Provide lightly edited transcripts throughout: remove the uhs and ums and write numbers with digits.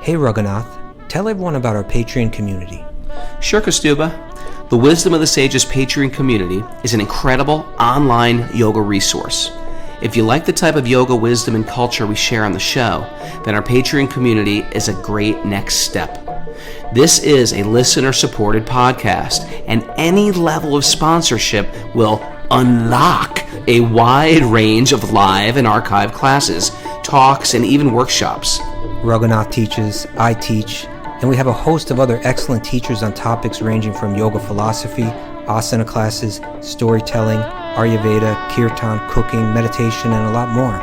Hey Raghunath, tell everyone about our Patreon community. Sure, Kaustubha. The Wisdom of the Sages Patreon community is an incredible online yoga resource. If you like the type of yoga wisdom and culture we share on the show, then our Patreon community is a great next step. This is a listener-supported podcast, and any level of sponsorship will unlock a wide range of live and archived classes, talks, and even workshops. Raghunath teaches, I teach, and we have a host of other excellent teachers on topics ranging from yoga philosophy, asana classes, storytelling, Ayurveda, kirtan, cooking, meditation, and a lot more.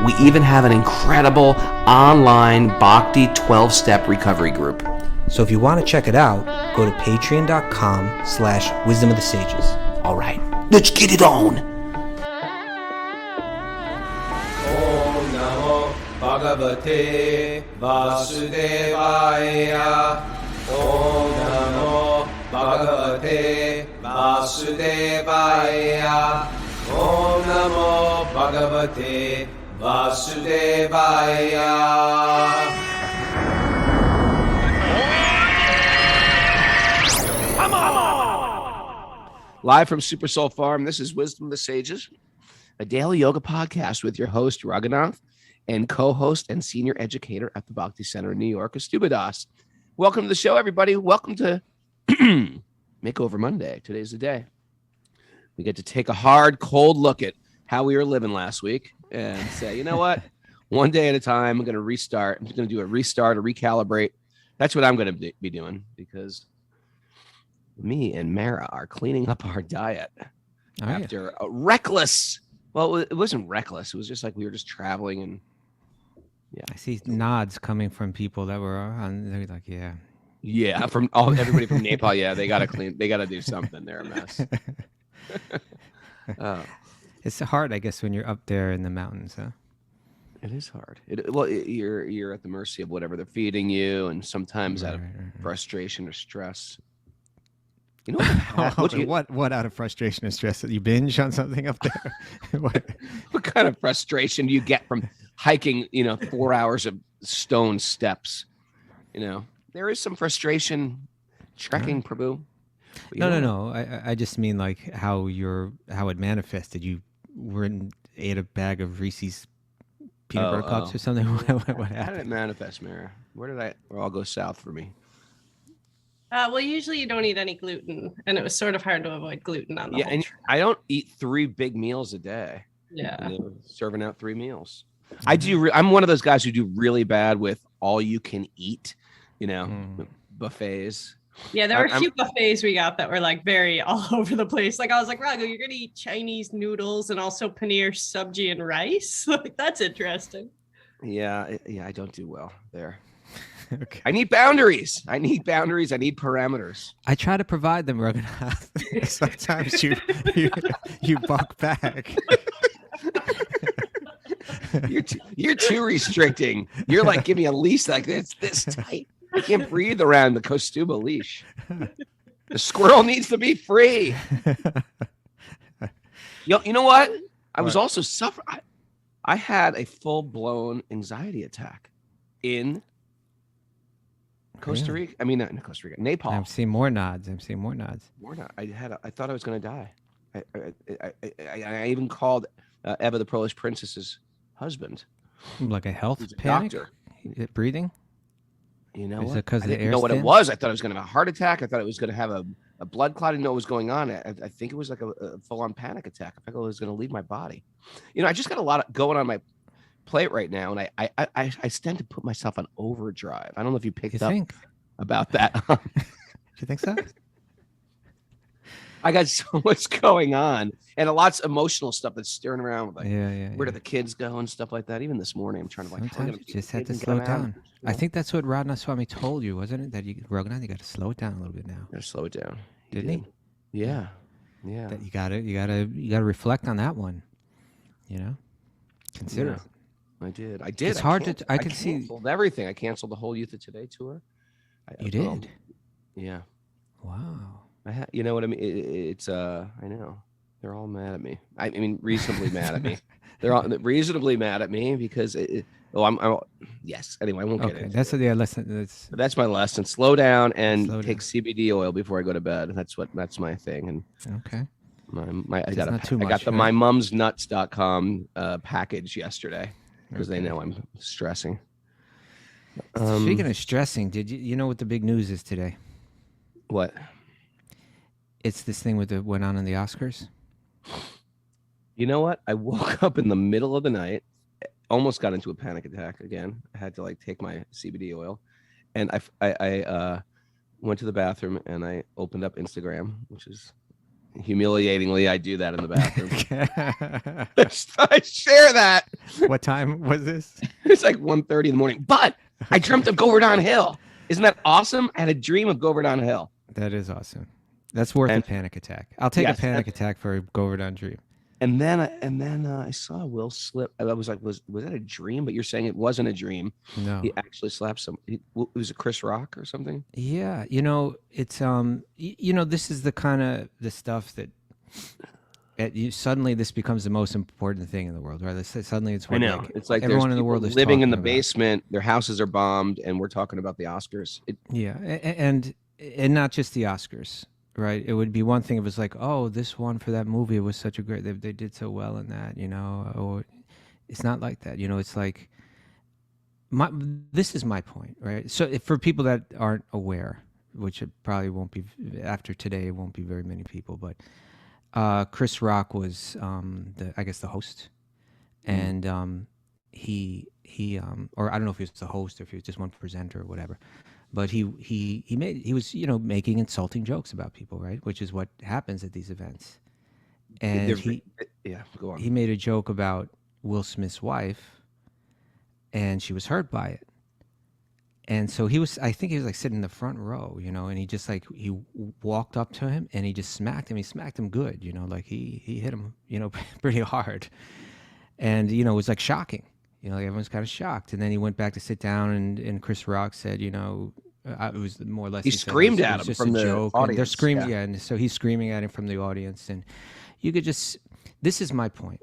We even have an incredible online Bhakti 12-step recovery group. So if you want to check it out, go to patreon.com/wisdom of the sages. All right, let's get it on. Om Namo Bhagavate Vasudevaya. Om Namo Bhagavate Vasudevaya. Om Namo Bhagavate Vasudevaya. Live from Super Soul Farm, this is Wisdom of the Sages, a daily yoga podcast with your host, Raghunath, and co-host and senior educator at the Bhakti Center in New York, Kaustubha. Welcome to the show, everybody. Welcome to Makeover Monday. Today's the day. We get to take a hard, cold look at how we were living last week and say, you know what? One day at a time, I'm going to restart. I'm going to do a restart, a recalibrate. That's what I'm going to be doing, because me and Mara are cleaning up our diet after a reckless. Well, it wasn't reckless. It was just like we were just traveling, and yeah. I see nods coming from people that were on. They're like, yeah, from everybody from Nepal. Yeah, they got to clean. They got to do something. They're a mess. It's hard, I guess, when you're up there in the mountains, huh? It is hard. You're at the mercy of whatever they're feeding you, and sometimes out of frustration or stress. You know what out of frustration and stress that you binge on something up there? What kind of frustration do you get from hiking, 4 hours of stone steps? There is some frustration trekking, Prabhu. No. I just mean like how it manifested. You ate a bag of Reese's peanut butter cups or something. What happened? How did it manifest, Mara? Where did all go south for me? Well, usually you don't eat any gluten, and it was sort of hard to avoid gluten on the whole trip. I don't eat 3 big meals a day. Yeah. And they were serving out 3 meals. I'm one of those guys who do really bad with all you can eat, buffets. Yeah, there were a few buffets we got that were like very all over the place. Like I was like, Raghu, you're going to eat Chinese noodles and also paneer, sabji, and rice? Like that's interesting. Yeah, I don't do well there. Okay. I need boundaries. I need parameters. I try to provide them, Raghunath. Sometimes you buck back. You're too restricting. You're like, give me a leash like this tight. I can't breathe around the Kaustubha leash. The squirrel needs to be free. You know what? I was also suffering. I had a full-blown anxiety attack in Costa Rica. I mean, not in Costa Rica, Nepal. I'm seeing more nods. I thought I was going to die. I even called Eva, the Polish princess's husband. Like a health panic? Doctor. Breathing? You know Is what? it 'cause I of the didn't air know what it skin? was. I thought I was going to have a heart attack. I thought it was going to have a blood clot. I didn't know what was going on. I think it was like a full-on panic attack. I thought it was going to leave my body. I just got a lot going on my plate right now, and I tend to put myself on overdrive. I don't know if you picked up about that. Do you think so? I got so much going on, and a lot's emotional stuff that's stirring around. Like, where do the kids go and stuff like that? Even this morning, I'm trying to Sometimes you just have to slow down. I think that's what Radha Swami told you, wasn't it? That Raghunath, you got to slow it down a little bit now. Got to slow it down. Didn't he? Yeah. That you gotta reflect on that one. Consider it. I did. It's hard to. I can see everything. I canceled the whole Youth of Today tour. You did. Yeah. Wow. You know what I mean? It's I know they're all mad at me. I mean, reasonably mad at me. They're all reasonably mad at me because yes. Anyway, I won't get Okay, into that's it. that's That's my lesson. Slow down and Slow take down. CBD oil before I go to bed. That's my thing. And okay. I Just not too I got much, the right? mymumsnuts.com package yesterday because they Okay. know I'm stressing. Speaking of stressing, did you know what the big news is today? What? It's this thing with went on in the Oscars. You know what? I woke up in the middle of the night, almost got into a panic attack again. I had to like take my CBD oil, and I went to the bathroom and I opened up Instagram, which is humiliatingly I do that in the bathroom. I share that. What time was this? It's like 1:30 in the morning, but I dreamt of Govardhan Hill. Isn't that awesome? I had a dream of Govardhan Hill. That is awesome. That's worth a And- panic attack. I'll take Yes, a panic attack for a Govardhan dream. And then I saw Will slip. I was like, was that a dream? But you're saying it wasn't a dream. No. He actually slapped some. It was a Chris Rock or something. Yeah, it's this is the kind of the stuff that suddenly this becomes the most important thing in the world, right? Suddenly it's what, I know. It's like everyone there's in the world people is living in talking the about. basement. Their houses are bombed, and we're talking about the Oscars. Yeah, and not just the Oscars, right? It would be one thing if it's like, oh, this one for that movie, it was such a great, they did so well in that, or it's not like that. It's like, this is my point, right? So for people that aren't aware, which it probably won't be after today, it won't be very many people, but Chris Rock was the host, and he or I don't know if he was the host or if he was just one presenter or whatever, but he was making insulting jokes about people, right? Which is what happens at these events. And go on. he made a joke about Will Smith's wife, and she was hurt by it. And so I think he was like sitting in the front row, and he just like, he walked up to him and he just smacked him. He smacked him good, like he hit him, pretty hard. And, it was like shocking, like everyone's kind of shocked. And then he went back to sit down and Chris Rock said, it was more or less. He screamed at him from the audience. And they're screaming, yeah. And so he's screaming at him from the audience. And you could just, this is my point,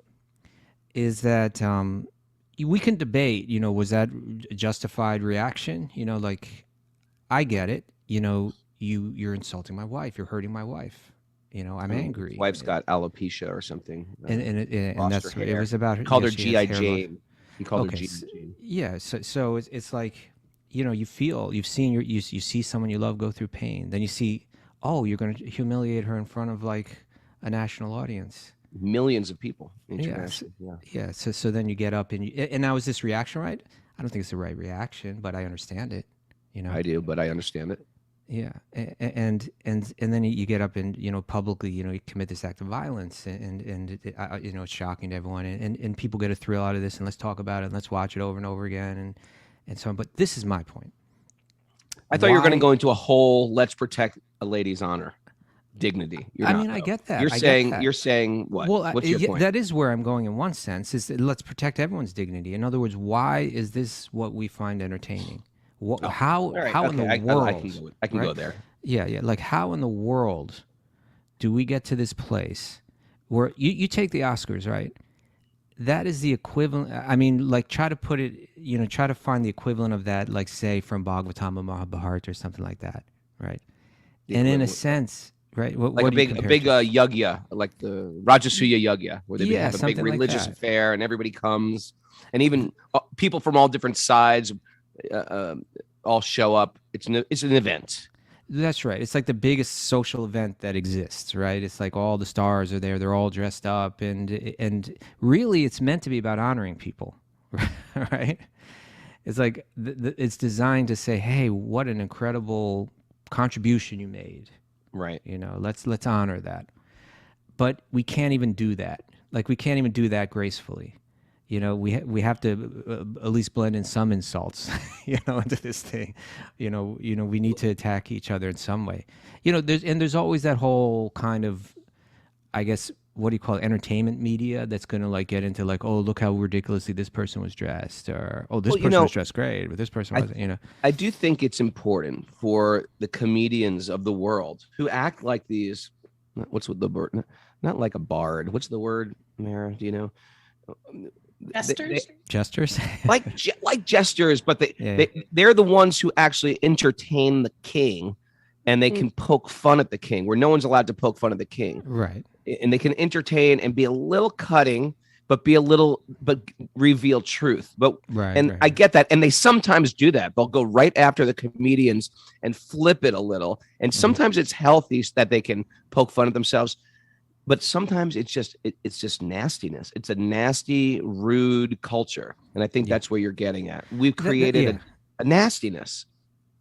is that, we can debate, was that a justified reaction? Like, I get it. You're insulting my wife. You're hurting my wife. I'm angry. His wife's got alopecia or something. And that's what it was about. He called her G.I. Jane. He called her G.I. Jane. Yeah. So it's like, you see someone you love go through pain. Then you see, oh, you're going to humiliate her in front of like a national audience. Millions of people. Yeah. So then you get up and now is this reaction right? I don't think it's the right reaction, but I understand it. I do, but I understand it. Yeah, and then you get up and publicly you commit this act of violence and it's shocking to everyone and people get a thrill out of this and let's talk about it and let's watch it over and over again and so on. But this is my point. I thought you were going to go into a whole let's protect a lady's honor. Dignity. I get that. You're saying what? Well, what's your point? That is where I'm going in one sense, is that let's protect everyone's dignity. In other words, why is this what we find entertaining? How in the world? I can go there. Yeah. Like, how in the world do we get to this place where you take the Oscars, right? That is the equivalent. I mean, like, try to put it, try to find the equivalent of that, like, say, from Bhagavatam or Mahabharata or something like that, right? And in a sense, right? Like a big yagya, like the Rajasuya yagya, where they have a big religious affair and everybody comes, and even people from all different sides all show up. It's an event. That's right. It's like the biggest social event that exists, right? It's like all the stars are there. They're all dressed up, and really, it's meant to be about honoring people, right? It's like it's designed to say, "Hey, what an incredible contribution you made." Right. Let's honor that. But we can't even do that. Like, we can't even do that gracefully. We have to at least blend in some insults, into this thing. We need to attack each other in some way. There's always that whole kind of, I guess, what do you call it, entertainment media that's going to like get into like, oh, look how ridiculously this person was dressed, or oh, this person was dressed great, but this person wasn't. I do think it's important for the comedians of the world who act like these. What's with the word? Not like a bard. What's the word, Mara? Do you know? Jesters? Jesters. like jesters, but Yeah. they're the ones who actually entertain the king, and they can poke fun at the king where no one's allowed to poke fun at the king. Right. And they can entertain and be a little cutting, but reveal truth. But Right. I get that. And they sometimes do that. They'll go right after the comedians and flip it a little. And sometimes it's healthy that they can poke fun at themselves. But sometimes it's just nastiness. It's a nasty, rude culture. And I think that's where you're getting at. We've created a nastiness.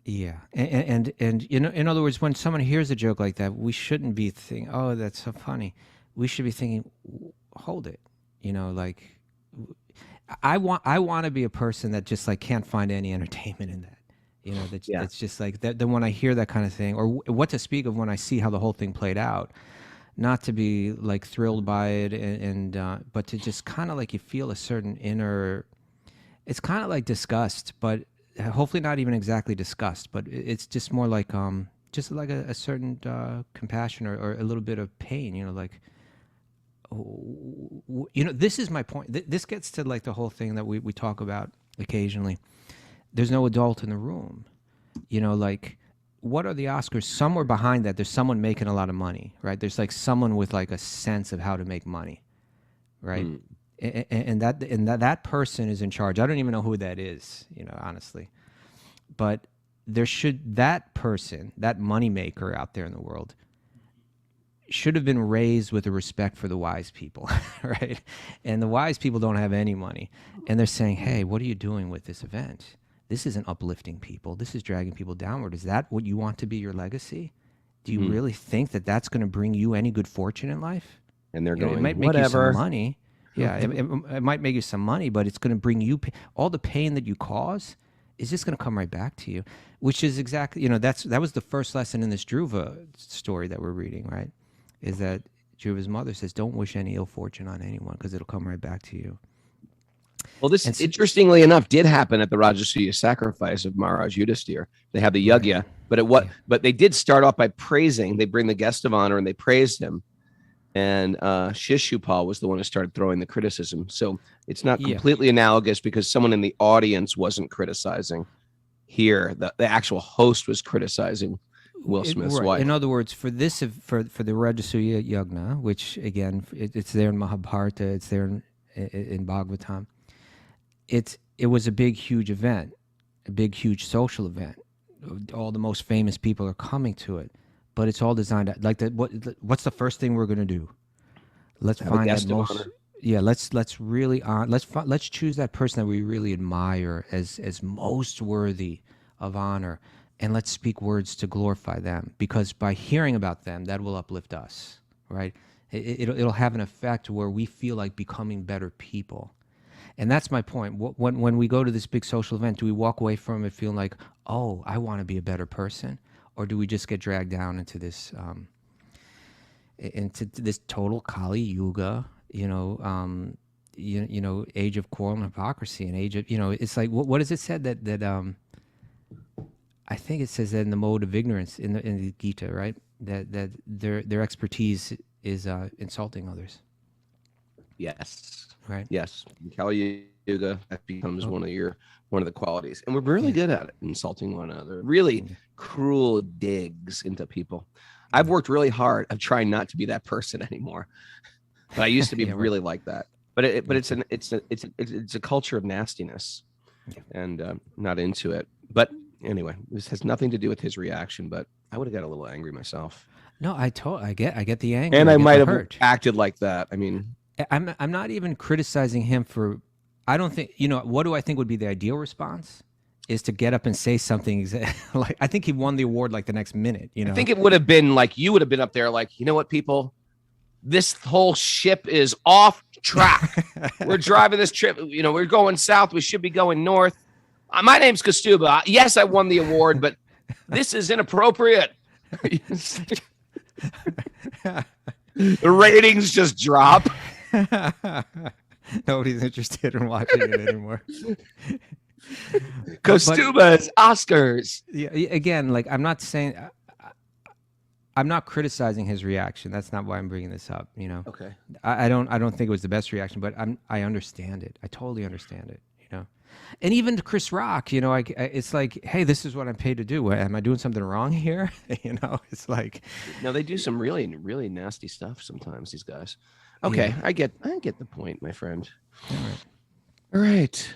Yeah. And you know, in other words, when someone hears a joke like that, we shouldn't be thinking, oh, that's so funny. We should be thinking, hold it. You know, like I want to be a person that just like can't find any entertainment in that. You know, that's just like that. Then when I hear that kind of thing, or what to speak of when I see how the whole thing played out, not to be like thrilled by it, and but to just kind of like you feel a certain inner. It's kind of like disgust, but hopefully not even exactly disgust, but it's just more like a certain compassion or a little bit of pain. You know, like. You know, this is my point. This gets to like the whole thing that we talk about occasionally. There's no adult in the room. You know, like, what are the Oscars? Somewhere behind that, there's someone making a lot of money, right? There's like someone with like a sense of how to make money, right? And that person is in charge. I don't even know who that is, you know, honestly. But that person, that money maker out there in the world, should have been raised with a respect for the wise people, right? And the wise people don't have any money. And they're saying, hey, what are you doing with this event? This isn't uplifting people. This is dragging people downward. Is that what you want to be your legacy? Do you really think that that's going to bring you any good fortune in life? And they're going, it might make whatever. You some money. Yeah, it might make you some money, but it's going to bring you all the pain that you cause is just going to come right back to you, which is exactly, you know, that was the first lesson in this Dhruva story that we're reading, right? Is that Dhruva's mother says, don't wish any ill fortune on anyone because it'll come right back to you. Well, this, interestingly enough, did happen at the Rajasuya sacrifice of Maharaj Yudhisthira. They had the yagya, but they did start off by praising. They bring the guest of honor and they praised him. And Shishupal was the one who started throwing the criticism. So it's not completely analogous because someone in the audience wasn't criticizing. Here, the actual host was criticizing Will Smith's wife. In other words, for the Rajasuya Yagna, which again, it's there in Mahabharata, it's there in Bhagavatam. It was a big, huge event, a big, huge social event. All the most famous people are coming to it, but it's all designed like that. What's the first thing we're going to do? Let's find that most. Yeah, let's really let's choose that person that we really admire as most worthy of honor. And let's speak words to glorify them, because by hearing about them, that will uplift us, right? It'll have an effect where we feel like becoming better people. And that's my point. When we go to this big social event, do we walk away from it feeling like, oh, I want to be a better person? Or do we just get dragged down into this total Kali Yuga, you know, age of quarrel and hypocrisy, and age of, you know, it's like, what is it said that I think it says that in the mode of ignorance in the Gita, right? That their expertise is insulting others. Yes. Right. Yes. In Kali Yuga, that becomes one of the qualities, and we're really good at it, insulting one another. Really cruel digs into people. I've worked really hard. I'm trying not to be that person anymore, but I used to be really like that. But it's a culture of nastiness, and not into it. But anyway, this has nothing to do with his reaction, but I would have got a little angry myself. No, I get the anger, and I might have acted like that. I mean, I'm not even criticizing him for. I don't think, you know, what do I think would be the ideal response is to get up and say something like, I think he won the award like the next minute. You know, I think it would have been like, you would have been up there like, you know what, people, this whole ship is off track. We're driving this trip. You know, we're going south. We should be going north. My name's Kaustubha. Yes, I won the award, but this is inappropriate. The ratings just drop. Nobody's interested in watching it anymore. Kaustubha's Oscars. Yeah, again, like I'm not saying I'm not criticizing his reaction. That's not why I'm bringing this up. You know, Okay. I don't think it was the best reaction, but I understand it. I totally understand it. You know, and even Chris Rock, you know, it's like, hey, this is what I'm paid to do. Am I doing something wrong here? You know, it's like, No, they do some really, really nasty stuff sometimes, these guys. Okay, Yeah. I get the point, my friend. all right. All right.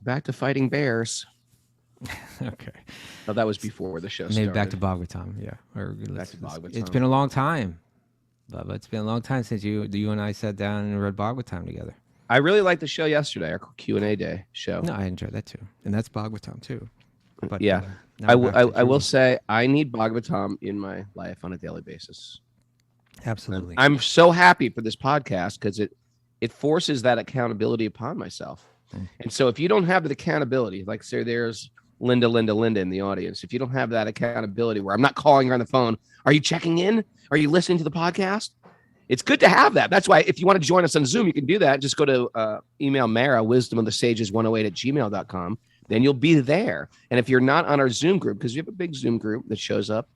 Back to fighting bears. Okay. Oh, that was before the show Maybe started. back to Bhagavatam. Yeah. Or Back to Bhagavatam. It's been a long time, Bubba. It's been a long time since you and I sat down and read Bhagavatam together. I really liked the show yesterday, our Q&A day show. No, I enjoyed that too, and that's Bhagavatam too. But Yeah. now I back to will Dhruva. say I need Bhagavatam in my life on a daily basis. Absolutely. I'm so happy for this podcast because it forces that accountability upon myself. And so if you don't have the accountability, like say there's Linda in the audience, if you don't have that accountability where I'm not calling her on the phone, are you checking in? Are you listening to the podcast? It's good to have that. That's why if you want to join us on Zoom, you can do that. Just go to email Mara, wisdomofthesages108@gmail.com. Then you'll be there. And if you're not on our Zoom group, because we have a big Zoom group that shows up,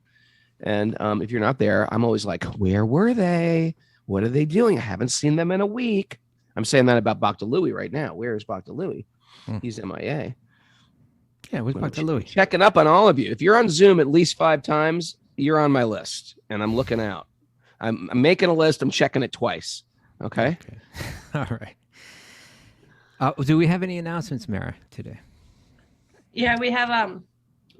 and if you're not there, I'm always like, where were they? What are they doing? I haven't seen them in a week. I'm saying that about Bhakti Louie right now. Where is Bhakti Louie? He's MIA. Yeah, where's Bhakti Louie? Checking up on all of you. If you're on Zoom at least 5 times, you're on my list, and I'm looking out. I'm making a list. I'm checking it twice. Okay. All right. Do we have any announcements, Mara, today? Yeah, we have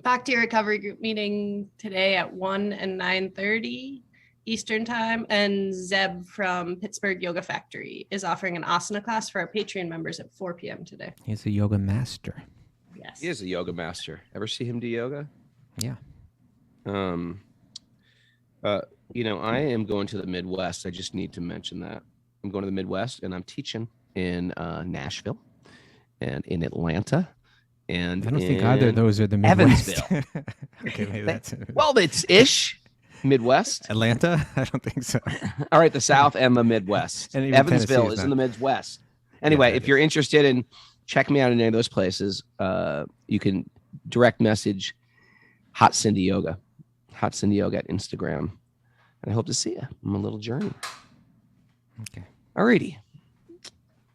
Bhakti Recovery Group meeting today at 1 and 9:30 Eastern time, and Zeb from Pittsburgh Yoga Factory is offering an asana class for our Patreon members at 4 p.m. today. He's a yoga master. Yes. He is a yoga master. Ever see him do yoga? Yeah. You know, I am going to the Midwest. I just need to mention that. I'm going to the Midwest, and I'm teaching in Nashville and in Atlanta. And I don't think either of those are the Midwest. Evansville. Okay, maybe that's it. Well, it's ish Midwest. Atlanta? I don't think so. All right, the South and the Midwest. And even Evansville Tennessee is is in the not- Midwest. Anyway, that if you're interested in checking me out in any of those places, you can direct message Hot Cindy Yoga at Instagram. And I hope to see you on a little journey. Okay. Alrighty.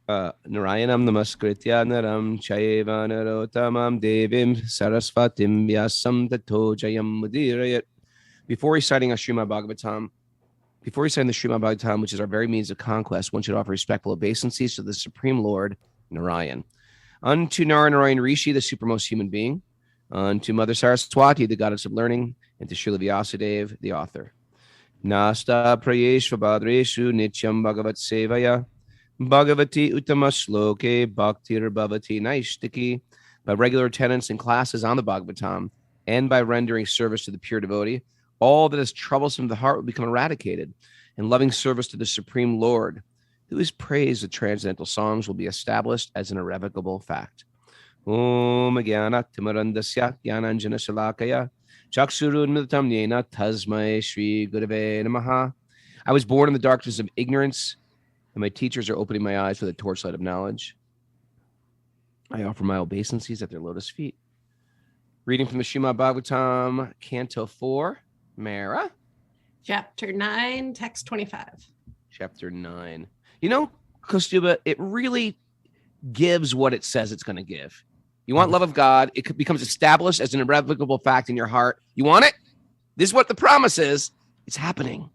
Narayanam namaskritya naram chaiva narotamam devim sarasvatim vyasam tato jayam mudirayat. Before reciting the Srimad Bhagavatam, which is our very means of conquest, one should offer respectful obeisances to the Supreme Lord, Narayan. Unto Narayan Rishi, the supermost human being. Unto Mother Saraswati, the goddess of learning. And to Srila Vyasadeva, the author. Nasta prayeshva badreshu nityam bhagavat sevaya. Bhagavati uttama sloke bhaktir bhavati naishtiki. By regular attendance in classes on the Bhagavatam and by rendering service to the pure devotee, all that is troublesome to the heart will become eradicated, and loving service to the Supreme Lord, who is praised with transcendental songs, will be established as an irrevocable fact. Om Jnana Timarandasya Jnananjana Shalakaya Chaksurunmitam Yena Tasmai Shri Gurave Namaha. I was born in the darkness of ignorance, and my teachers are opening my eyes with a torchlight of knowledge. I offer my obeisances at their lotus feet. Reading from the Srimad Bhagavatam, Canto 4, Mara. Chapter 9, text 25. Chapter 9. You know, Kaustubha, it really gives what it says it's going to give. You want love of God. It becomes established as an irrevocable fact in your heart. You want it? This is what the promise is. It's happening.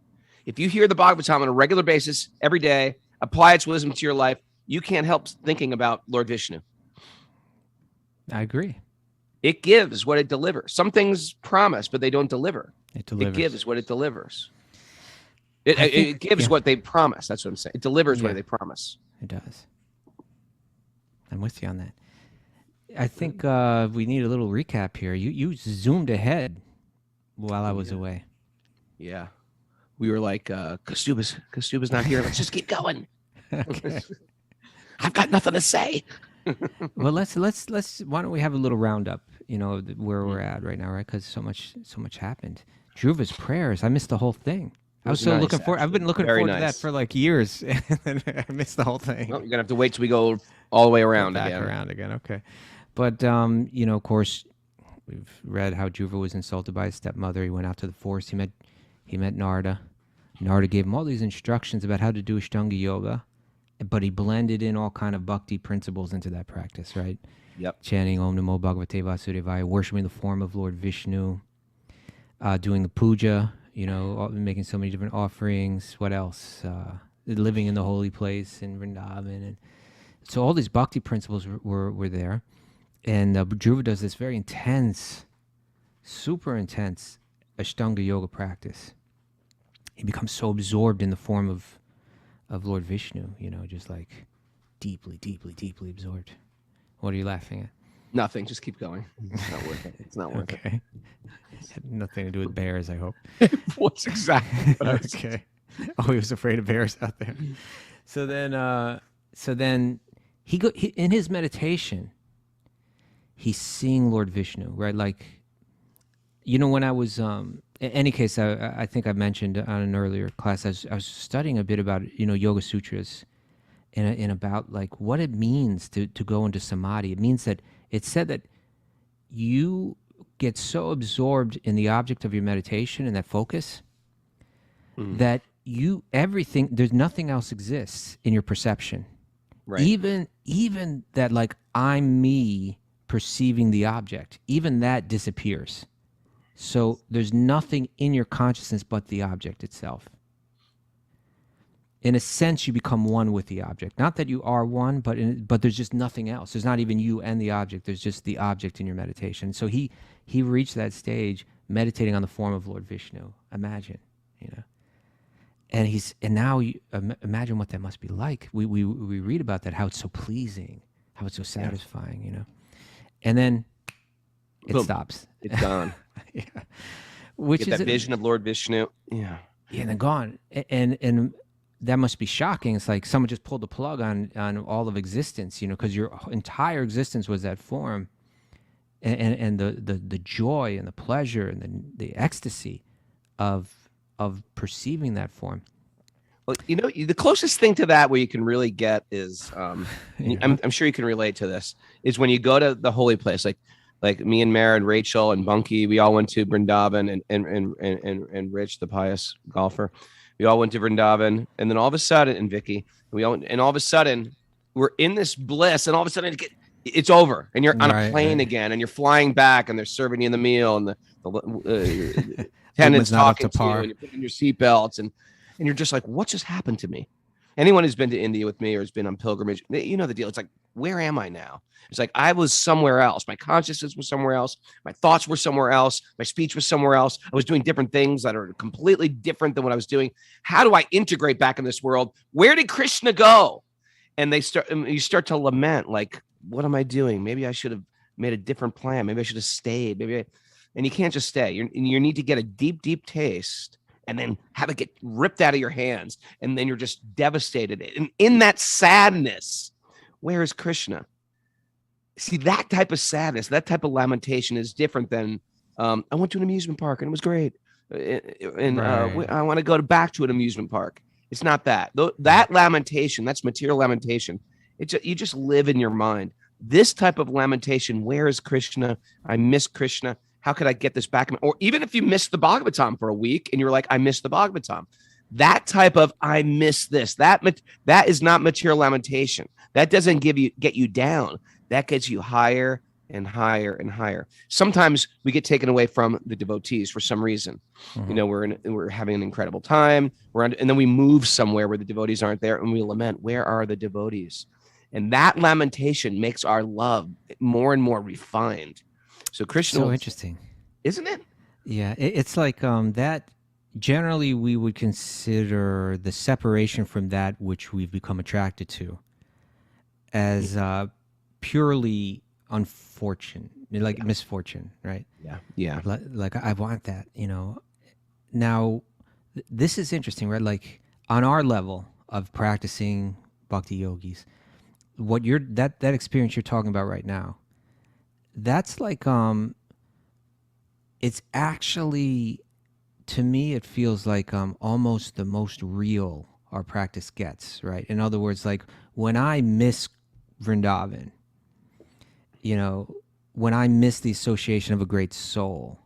If you hear the Bhagavatam on a regular basis, every day, apply its wisdom to your life, you can't help thinking about Lord Vishnu. I agree. It gives what it delivers. Some things promise, but they don't deliver. It delivers. It gives what it delivers. It gives what they promise. That's what I'm saying. It delivers what they promise. It does. I'm with you on that. I think we need a little recap here. You zoomed ahead while I was away. Yeah. We were like, Kaustubha's not here. Let's just keep going. Okay. I've got nothing to say. Well, let's. Why don't we have a little roundup? You know where we're at right now, right? Because so much happened. Dhruva's prayers. I missed the whole thing. I was so nice, looking forward. I've been looking Very forward to that nice. for like years, and I missed the whole thing. Well, you're gonna have to wait till we go all the way around Back again. around again. Okay, but you know, of course, we've read how Dhruva was insulted by his stepmother. He went out to the forest. He met Narada. Narada gave him all these instructions about how to do Ashtanga yoga, but he blended in all kind of bhakti principles into that practice, right? Yep. Chanting Om Namo Bhagavate Vasudevaya, worshiping the form of Lord Vishnu, doing the puja, making so many different offerings. What else? Living in the holy place in Vrindavan. And so all these bhakti principles were there. And Dhruva does this very intense, super intense Ashtanga yoga practice. He becomes so absorbed in the form of Lord Vishnu, just like deeply, deeply, deeply absorbed. What are you laughing at? Nothing. Just keep going. It's not worth it. It's not worth Okay. Had nothing to do with bears, I hope. it. What's exactly what I was Okay. Oh, he was afraid of bears out there. So then he in his meditation, he's seeing Lord Vishnu, right? Like, when I was in any case, I think I mentioned on an earlier class, I was studying a bit about Yoga Sutras and about like what it means to go into samadhi. It means that it's said that you get so absorbed in the object of your meditation and that focus that there's nothing else exists in your perception. Right. Even that, like, I'm me perceiving the object, even that disappears. So there's nothing in your consciousness but the object itself. In a sense, you become one with the object. Not that you are one, but there's just nothing else. There's not even you and the object. There's just the object in your meditation. So he reached that stage meditating on the form of Lord Vishnu. Imagine, And now you imagine what that must be like. We read about that, how it's so pleasing, how it's so satisfying, And then it Boom. stops. It's gone. Yeah. Which Get is that vision of Lord Vishnu. Yeah. Yeah, and then gone. And that must be shocking. It's like someone just pulled the plug on all of existence, because your entire existence was that form, and the joy and the pleasure and the ecstasy of perceiving that form. Well, the closest thing to that where you can really get is, I'm sure you can relate to this, is when you go to the holy place, like me and Mara and Rachel and Bunky, we all went to Vrindavan, and Rich, the pious golfer, we all went to Vrindavan, and then all of a sudden, and Vicky, all of a sudden, we're in this bliss, and all of a sudden it's over, and you're on a plane again, and you're flying back, and they're serving you the meal, and the attendants talking to you, and you're putting your seatbelts, and you're just like, what just happened to me? Anyone who's been to India with me or has been on pilgrimage, you know the deal. It's like, where am I now? It's like I was somewhere else. My consciousness was somewhere else. My thoughts were somewhere else. My speech was somewhere else. I was doing different things that are completely different than what I was doing. How do I integrate back in this world? Where did Krishna go? And you start to lament, like, what am I doing? Maybe I should have made a different plan. Maybe I should have stayed. And you can't just stay. You need to get a deep, deep taste and then have it get ripped out of your hands. And then you're just devastated. And in that sadness, where is Krishna? See, that type of sadness, that type of lamentation is different than, I went to an amusement park and it was great. I want to go back to an amusement park. It's not that. That lamentation, that's material lamentation. You just live in your mind. This type of lamentation, where is Krishna? I miss Krishna. How could I get this back? Or even if you missed the Bhagavatam for a week and you're like, I missed the Bhagavatam. That type of, I miss this. That is not material lamentation. That doesn't get you down. That gets you higher and higher and higher. Sometimes we get taken away from the devotees for some reason. Mm-hmm. We're having an incredible time. And then we move somewhere where the devotees aren't there, and we lament, where are the devotees? And that lamentation makes our love more and more refined. So Krishna, so interesting, isn't it? Yeah, it's like that. Generally, we would consider the separation from that which we've become attracted to as purely unfortunate, like misfortune, right? Yeah. Like I want that, Now, this is interesting, right? Like on our level of practicing bhakti yogis, what that experience you're talking about right now, that's like it's actually, to me, it feels like almost the most real our practice gets, right? In other words, like when I miss Vrindavan, when I miss the association of a great soul,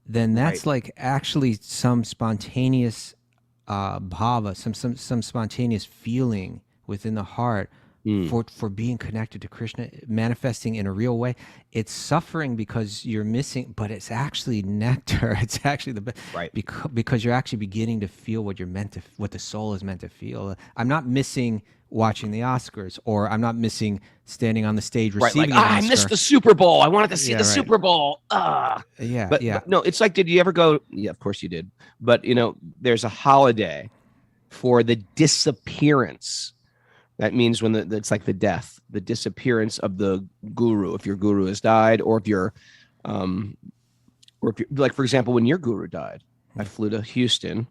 then that's like actually some spontaneous bhava, some spontaneous feeling within the heart for being connected to Krishna, manifesting in a real way. It's suffering because you're missing, but it's actually nectar. It's actually the best, Right. because you're actually beginning to feel what you're meant to, what the soul is meant to feel. I'm not missing watching the Oscars, or I'm not missing standing on the stage Right, receiving like an Oscar. I missed the Super Bowl. I wanted to see Yeah, the right. Super Bowl. But no, it's like, did you ever go? Yeah, of course you did. But there's a holiday for the disappearance. That means when it's like the death, the disappearance of the guru. If your guru has died, or if you're, like, for example, when your guru died, I flew to Houston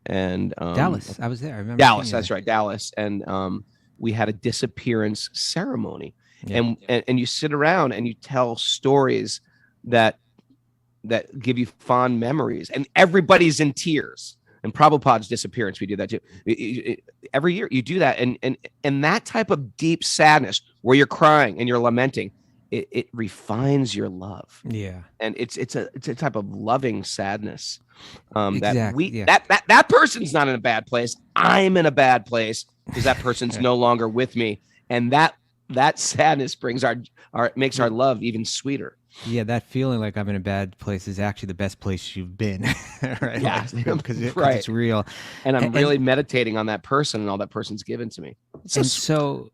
and Dallas. I was there. I remember Dallas. seeing That's right, Dallas, and we had a disappearance ceremony, Yeah. and you sit around and you tell stories that give you fond memories, and everybody's in tears. And Prabhupada's disappearance, we do that too. Every year you do that, and that type of deep sadness where you're crying and you're lamenting, it refines your love. Yeah. And it's a type of loving sadness. Exactly, That person's not in a bad place. I'm in a bad place because that person's no longer with me, and that sadness brings makes our love even sweeter. Yeah, that feeling like I'm in a bad place is actually the best place you've been, right? Yeah, because right. it's real. And I'm really meditating on that person and all that person's given to me. So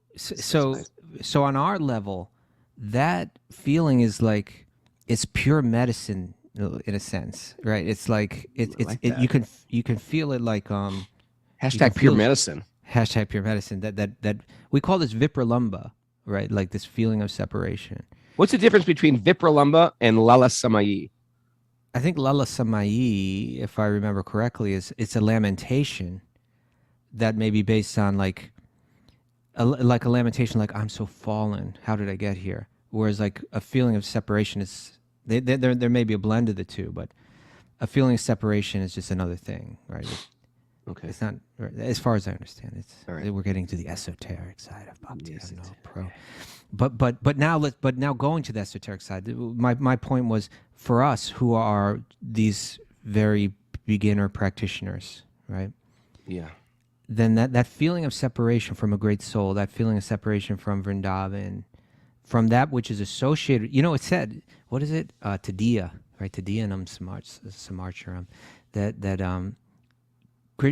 on our level, that feeling is like, it's pure medicine in a sense, right? It's like you can feel it like hashtag pure medicine. Hashtag pure medicine. That we call this vipralamba, right? Like this feeling of separation. What's the difference between vipralamba and lala samayi? I think lala samayi, if I remember correctly, it's a lamentation that may be based on like a lamentation, like I'm so fallen. How did I get here? Whereas like a feeling of separation is there may be a blend of the two, but a feeling of separation is just another thing, right? Okay. It's not, as far as I understand. It's all right. We're getting to the esoteric side of Bhakti. But now going to the esoteric side, my point was, for us who are these very beginner practitioners, right? Yeah. Then that feeling of separation from a great soul, that feeling of separation from Vrindavan, from that which is associated, it said, what is it? Tadiya, right? Tadiyanam samarcharam. That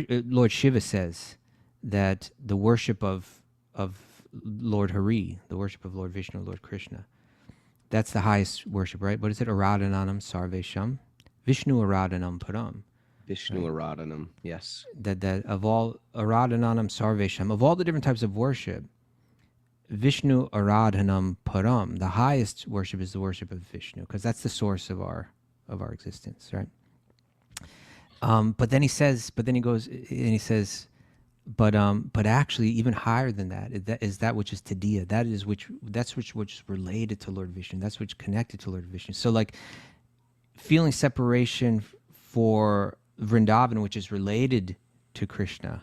Lord Shiva says that the worship of Lord Hari, the worship of Lord Vishnu, Lord Krishna, that's the highest worship, right? What is it? Aradhananam sarvesham, Vishnu aradhanam param. Vishnu aradhanam, yes. That of all aradhananam sarvesham, of all the different types of worship, Vishnu aradhanam param, the highest worship is the worship of Vishnu, because that's the source of our existence, right? But then he goes and he says, but actually even higher than that is that which is Tadiya. That's which is related to Lord Vishnu. That's which connected to Lord Vishnu. So like feeling separation for Vrindavan, which is related to Krishna,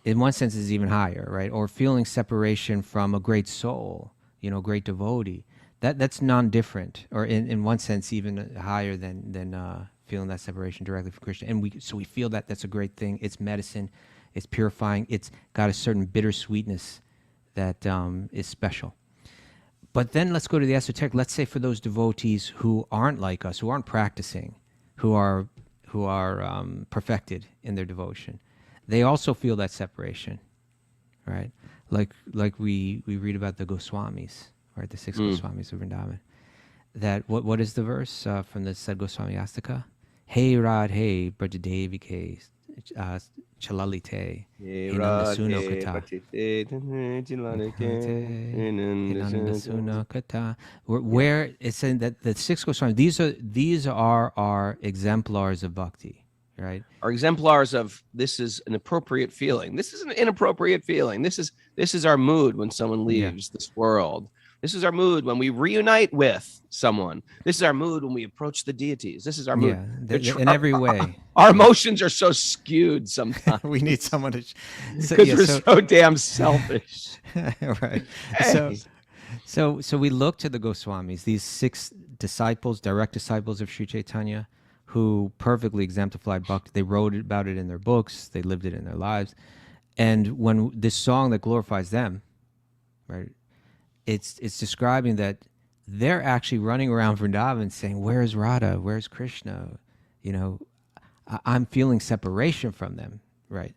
in one sense is even higher, right? Or feeling separation from a great soul, great devotee. That's non-different, or in one sense even higher than feeling that separation directly from Krishna. And we feel that that's a great thing. It's medicine. It's purifying. It's got a certain bittersweetness that is special. But then let's go to the esoteric. Let's say for those devotees who aren't like us, who aren't practicing, who are perfected in their devotion, they also feel that separation, right? Like we read about the Goswamis, right? The 6 Goswamis of Vrindavan. That what is the verse from the Sad Goswami Astaka? Hey Radhe Brajadevike Chalalite Inandasuno Kata. Where it's saying that the 6 Goswamis, these are our exemplars of bhakti, right? Are exemplars of, this is an appropriate feeling. This is an inappropriate feeling. This is our mood when someone leaves this world. This is our mood when we reunite with someone. This is our mood when we approach the deities. This is our mood. Yeah, in every way. Our emotions are so skewed sometimes. We need someone to... Because we're so damn selfish. Right. So we look to the Goswamis, these 6 disciples, direct disciples of Sri Chaitanya, who perfectly exemplified bhakti. They wrote about it in their books. They lived it in their lives. And when this song that glorifies them, right, it's describing that they're actually running around Vrindavan saying, "Where's Radha? Where's Krishna?" You know, I'm feeling separation from them, right?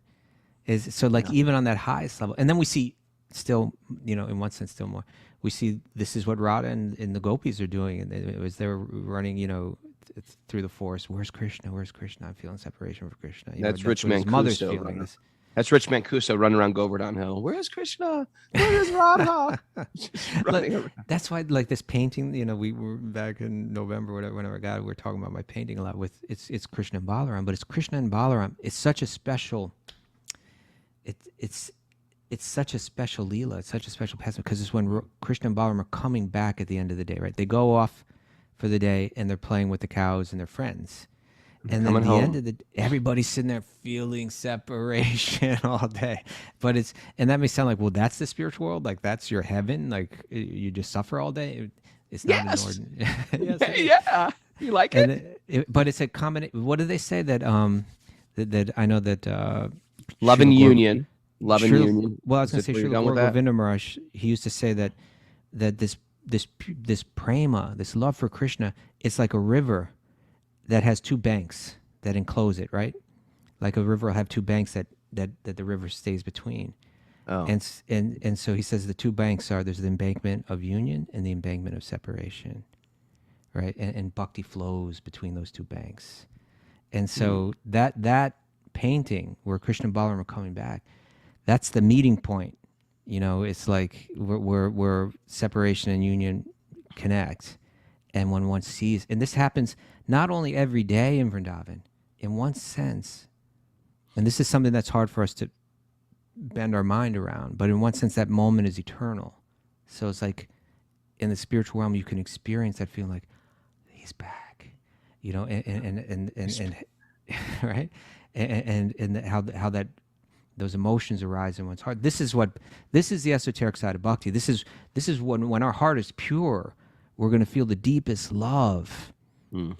Is so like even on that highest level, and then we see still, you know, in one sense, still more. We see this is what Radha and the gopis are doing, and it was they're running, you know, through the forest. Where's Krishna? Where's Krishna? I'm feeling separation from Krishna. You That's know, Rich what his mother's Mancuso. feeling. This. That's Rich Mancuso running around Govardhan Hill. Where's Krishna? Where's Radha? That's why, like this painting, you know, we were back in November, whatever, whenever I got it, we were talking about my painting a lot with it's Krishna and Balaram, but it's Krishna and Balaram. It's such a special. It's such a special Leela. It's such a special pastime because it's when Krishna and Balaram are coming back at the end of the day, right? They go off for the day and they're playing with the cows and their friends. And then at the end of the everybody's sitting there feeling separation all day. But and that may sound like, well, that's the spiritual world, like that's your heaven, like you just suffer all day. It's not an ordinary. Yes, yeah. You like it? But it's a combination. What do they say that that I know that love and union. Love and union. Well, I was going to say, Srila Govinda Maharaj, he used to say that this prema, this love for Krishna, it's like a river that has two banks that enclose it, right? Like a river will have two banks that the river stays between. Oh. And so he says the two banks are, there's the embankment of union and the embankment of separation, right? And bhakti flows between those two banks. And so that painting where Krishna and Balaram are coming back, that's the meeting point. You know, it's like where separation and union connect. And when one sees, and this happens not only every day in Vrindavan, in one sense, and this is something that's hard for us to bend our mind around, but in one sense, that moment is eternal. So it's like in the spiritual realm, you can experience that feeling like, he's back, you know, and right? And how that those emotions arise in one's heart. This is the esoteric side of bhakti. This is when our heart is pure, we're going to feel the deepest love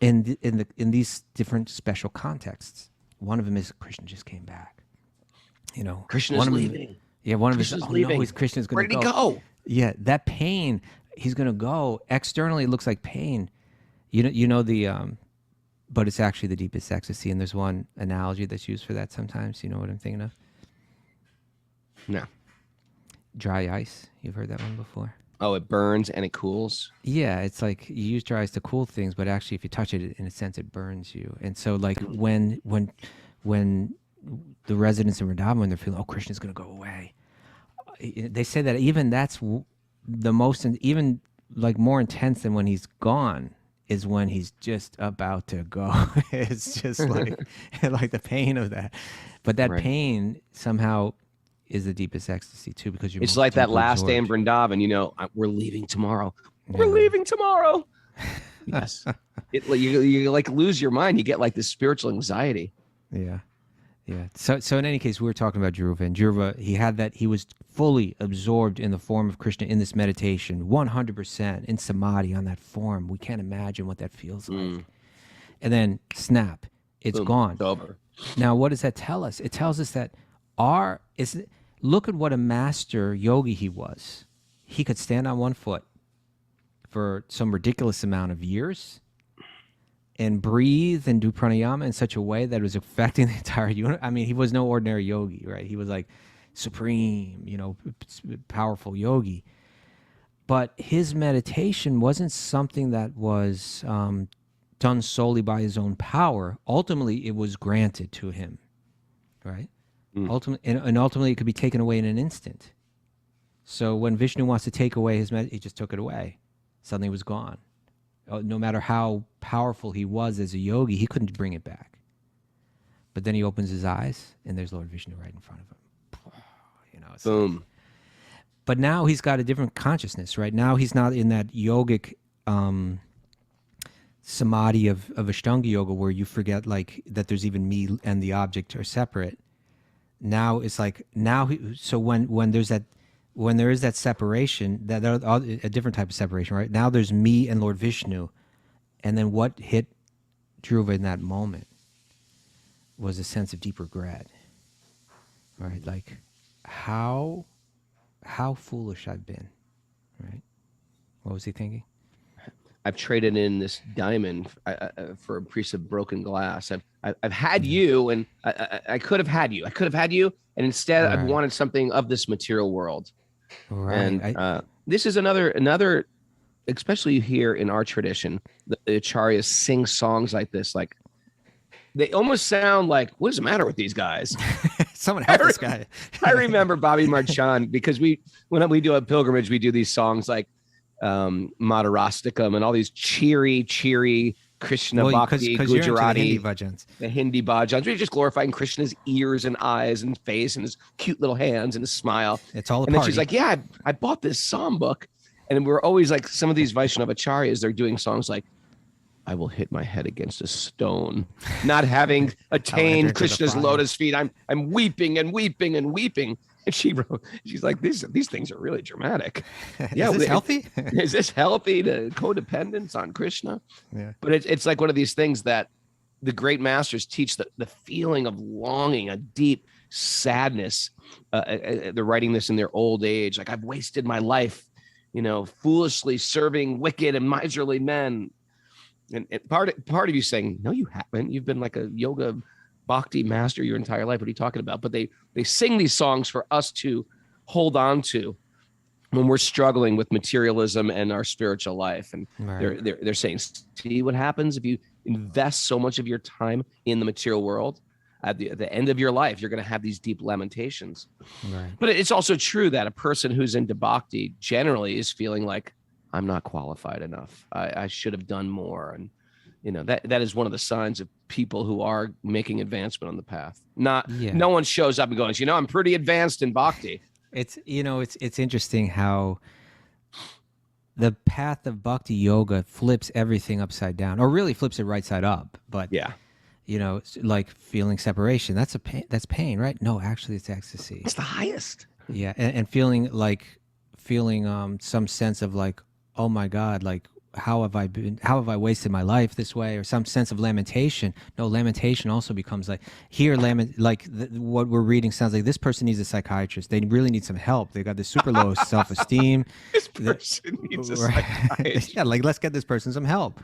in these different special contexts. One of them is Krishna just came back. You know, Krishna's leaving. One of them is leaving. No, Krishna's going to go. Where did he go? Yeah, that pain. He's going to go. Externally, it looks like pain. You know the, but it's actually the deepest ecstasy. And there's one analogy that's used for that sometimes. You know what I'm thinking of? No. Dry ice. You've heard that one before? Oh, it burns and it cools? Yeah, it's like you use dry ice to cool things, but actually if you touch it, in a sense, it burns you. And so like when the residents in Vrindavan, when they're feeling, oh, Krishna's going to go away, they say that even that's the most, and even like more intense than when he's gone is when he's just about to go. It's just like, like the pain of that. But that pain somehow is the deepest ecstasy too, because you're. It's like that last day in Vrindavan. You know, we're leaving tomorrow. We're leaving tomorrow. Yes, you like lose your mind. You get like this spiritual anxiety. Yeah. So in any case, we were talking about Dhruva, and Dhruva, he had that. He was fully absorbed in the form of Krishna in this meditation, 100% in samadhi on that form. We can't imagine what that feels like. And then snap, it's gone. It's over. Now, what does that tell us? It tells us that look at what a master yogi he was. He could stand on one foot for some ridiculous amount of years and breathe and do pranayama in such a way that it was affecting the entire universe. I mean, he was no ordinary yogi, right? He was like supreme, powerful yogi. But his meditation wasn't something that was done solely by his own power. Ultimately, it was granted to him, right? Ultimately, it could be taken away in an instant. So when Vishnu wants to take away his he just took it away. Suddenly it was gone. No matter how powerful he was as a yogi, he couldn't bring it back. But then he opens his eyes, and there's Lord Vishnu right in front of him. Boom. But now he's got a different consciousness, right? Now he's not in that yogic samadhi of Ashtanga yoga where you forget like that there's even me and the object are separate. Now it's like when there is that separation, that a different type of separation, right? Now there's me and Lord Vishnu And then what hit Dhruva in that moment was a sense of deep regret, right? Like how foolish I've been, right? What was he thinking? I've traded in this diamond for a piece of broken glass. I've had you, and I could have had you. I could have had you, and instead I've wanted something of this material world. Right. And this is another, especially here in our tradition, the acharyas sing songs like this. Like they almost sound like, what is the matter with these guys? Someone help this guy. I remember Bobby Marchand, because when we do a pilgrimage, we do these songs like Madarastikam and all these cheery Krishna Bhakti, Gujarati, the Hindi bhajans. We're just glorifying Krishna's ears and eyes and face and his cute little hands and his smile. It's all a and party. Then she's like, yeah, I bought this psalm book. And we're always like, some of these Vaishnava acharyas, they're doing songs like, I will hit my head against a stone, not having attained Krishna's lotus feet. I'm weeping and weeping and weeping. And she's like, these things are really dramatic. Yeah, is this healthy? Is this healthy to codependence on Krishna? Yeah. But it's like one of these things that the great masters teach, the feeling of longing, a deep sadness. They're writing this in their old age. Like, I've wasted my life, foolishly serving wicked and miserly men. And part of you saying, no, you haven't. You've been like a yoga bhakti master your entire life. What are you talking about? But they sing these songs for us to hold on to when we're struggling with materialism and our spiritual life. And they're saying, see what happens if you invest so much of your time in the material world. At the end of your life, you're going to have these deep lamentations. Right. But it's also true that a person who's into bhakti generally is feeling like, I'm not qualified enough. I should have done more. And that is one of the signs of people who are making advancement on the path. No one shows up and goes, I'm pretty advanced in bhakti. It's interesting how the path of bhakti yoga flips everything upside down, or really flips it right side up. But yeah, it's like feeling separation. That's that's pain, right? No, actually, it's ecstasy. It's the highest. Yeah, and feeling some sense of like, oh my God, like how have I wasted my life this way, or some sense of lamentation. No, lamentation also becomes like what we're reading sounds like this person needs a psychiatrist. They really need some help. They got this super low self-esteem. This person needs a psychiatrist. Yeah, like let's get this person some help.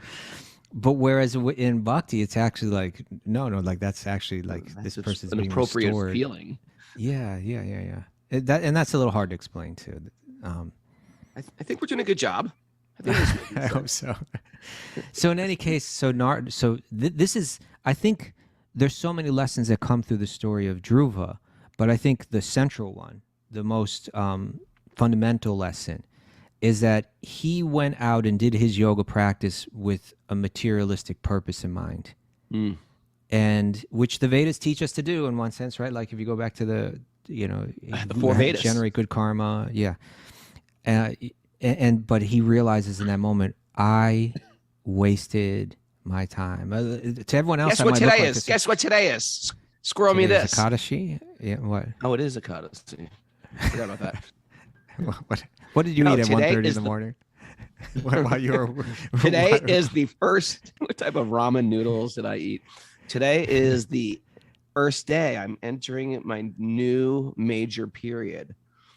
But whereas in bhakti, it's actually like, no, like that's actually like this person's an being appropriate restored. Feeling. Yeah. And that's a little hard to explain too. I think we're doing a good job. I hope so. So in any case, this is, I think there's so many lessons that come through the story of Dhruva, but I think the central one, the most fundamental lesson, is that he went out and did his yoga practice with a materialistic purpose in mind. And which the Vedas teach us to do in one sense, right? Like if you go back to the four Vedas, generate good karma. Yeah. But he realizes in that moment, I wasted my time. To everyone else, Guess what today is? Squirrel me this. Ekadashi? Yeah, what? Oh, it is Ekadashi. I forgot about that. What did you eat at 1:30 in the morning? While you were today is the first. What type of ramen noodles did I eat? Today is the first day. I'm entering my new major period.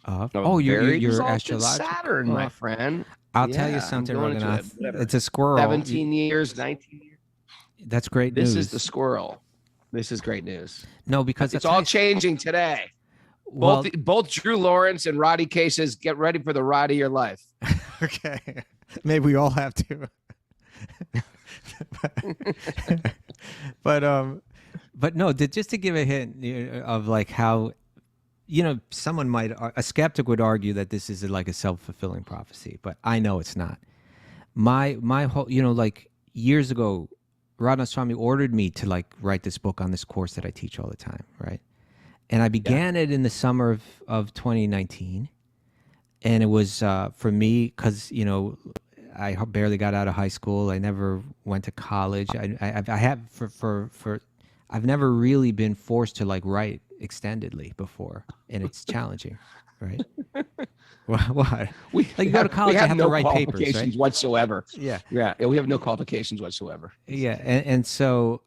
You're astrological. Saturn, my friend. I'll tell you something, Raghunath. It's a squirrel. 17 years, 19 years. That's great news. This is the squirrel. This is great news. No, because it's all changing today. Both Drew Lawrence and Roddy cases, get ready for the ride of your life. Okay. Maybe we all have to. But no, just to give a hint of like how, someone a skeptic would argue that this is like a self-fulfilling prophecy, but I know it's not. My whole, like years ago, Radha Swami ordered me to like write this book on this course that I teach all the time, right? And I began it in the summer of 2019. And it was for me, because, I barely got out of high school. I never went to college. I've never really been forced to like write extendedly before, and it's challenging, right? Why? We Like you go to college, we you have to no write papers, qualifications right? whatsoever. Yeah. Yeah, we have no qualifications whatsoever. Yeah, and so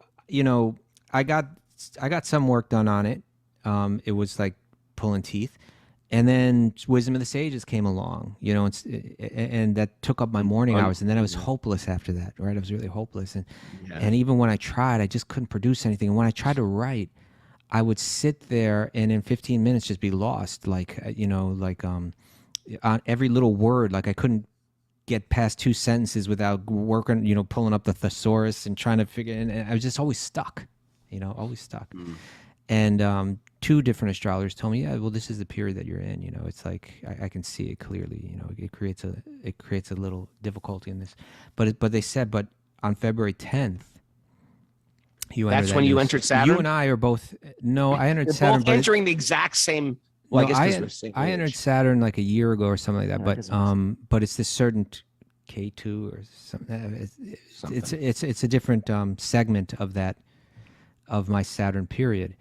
I got some work done on it. It was like pulling teeth, and then Wisdom of the Sages came along, and that took up my morning hours, and then I was hopeless after that. Right, I was really hopeless, and even when I tried, I just couldn't produce anything. And when I tried to write, I would sit there and in 15 minutes just be lost, on every little word, like I couldn't get past 2 sentences without working, pulling up the thesaurus and trying to figure. And I was just always stuck, always stuck. And 2 different astrologers told me, yeah, well, this is the period that you're in. It's like I can see it clearly. It creates a little difficulty in this, but they said, but on February 10th, that's when you entered Saturn. You and I are both. No, I entered We're Saturn. both entering the exact same. Well, No, I guess 'cause we're the same I age. entered Saturn like a year ago or something like that. Yeah, I guess it was. But it's this certain K2 or something. It's a different segment of my Saturn period.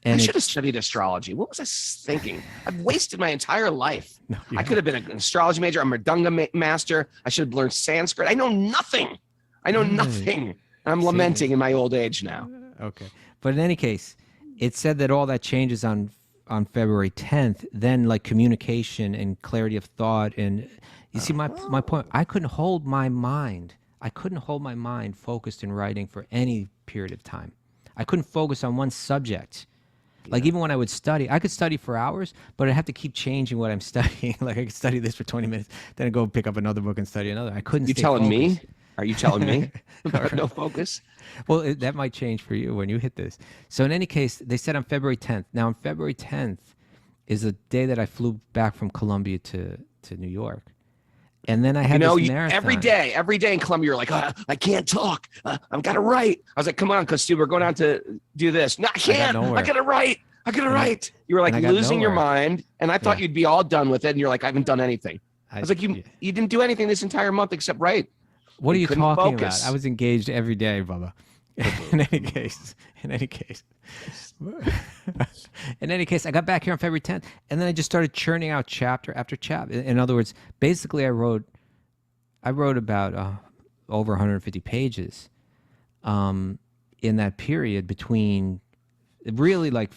I And should have studied astrology. What was I thinking? I've wasted my entire life. I could have been an astrology major. I'm a Mridanga master. I should have learned Sanskrit. I know nothing. Nothing. I'm lamenting in my old age now. Okay. But in any case, it said that all that changes on February 10th, then like communication and clarity of thought. And you see my point, I couldn't hold my mind. I couldn't hold my mind focused in writing for any period of time. I couldn't focus on one subject. Like even when I would study, I could study for hours, but I'd have to keep changing what I'm studying. Like I could study this for 20 minutes, then I'd go pick up another book and study another. I couldn't You stay telling focused. me? Are you telling me about no focus? Well, that might change for you when you hit this. So in any case, they said on February 10th. Now on February 10th is the day that I flew back from Colombia to New York. And then I had this marathon. Every day in Colombia, you're like, I can't talk. I've got to write. I was like, come on, Kaustubha, we're going out to do this. No, I can't. I got to write. You were like losing your mind. And I thought you'd be all done with it. And you're like, I haven't done anything. I was like, you didn't do anything this entire month except write. What are you talking focus. about? I was engaged every day, Bubba. In any case. In any case, I got back here on February 10th, and then I just started churning out chapter after chapter. In other words, basically I wrote about over 150 pages in that period between February,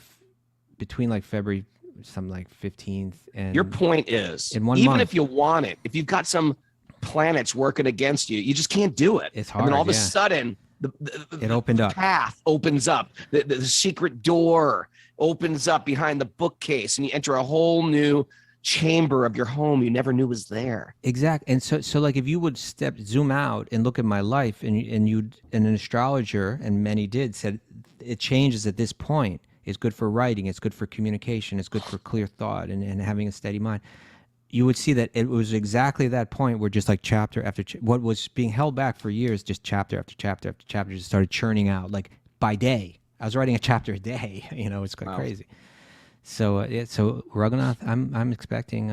something like 15th and your point is, in 1 even month. if you want it, if you've got some planets working against you, you just can't do it. It's hard. And then all of a sudden, it opened up. Path opens up. The secret door opens up behind the bookcase, and you enter a whole new chamber of your home you never knew was there. Exactly. And so like if you would zoom out and look at my life, and an astrologer, and many did, said it changes at this point. It's good for writing. It's good for communication. It's good for clear thought and having a steady mind. You would see that it was exactly that point where just like chapter after what was being held back for years, just chapter after chapter after chapter just started churning out. Like by day, I was writing a chapter a day. It's quite crazy. So so Raghunath, I'm expecting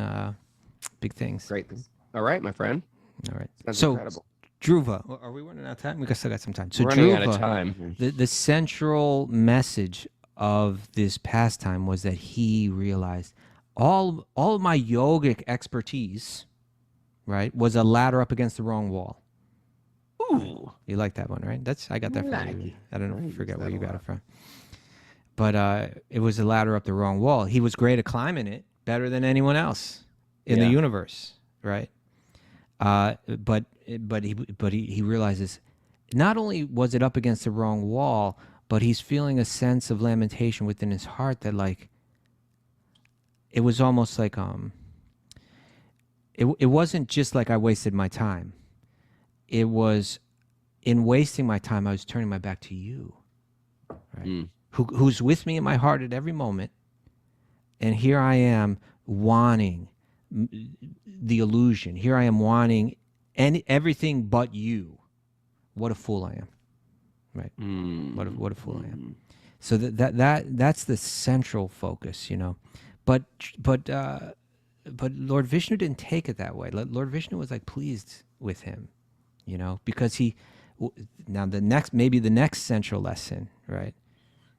big things. Great. All right, my friend. All right. That's so incredible. Dhruva, are we running out of time? We still got some time. So We're running Dhruva, out of time. The central message of this pastime was that he realized all of my yogic expertise, right, was a ladder up against the wrong wall. Ooh. You like that one, right? I got that from Like you. it. I don't know, I forget use where that you a got lot. it from. But it was a ladder up the wrong wall. He was great at climbing it, better than anyone else in the universe, right? But he realizes not only was it up against the wrong wall, but he's feeling a sense of lamentation within his heart that like it was almost like it wasn't just like I wasted my time. It was in wasting my time, I was turning my back to you, right? Who's with me in my heart at every moment. And here I am wanting the illusion. Here I am wanting everything but you. What a fool I am, right? What a fool I am. So that's the central focus, But Lord Vishnu didn't take it that way. Lord Vishnu was like pleased with him, because now the next central lesson, right?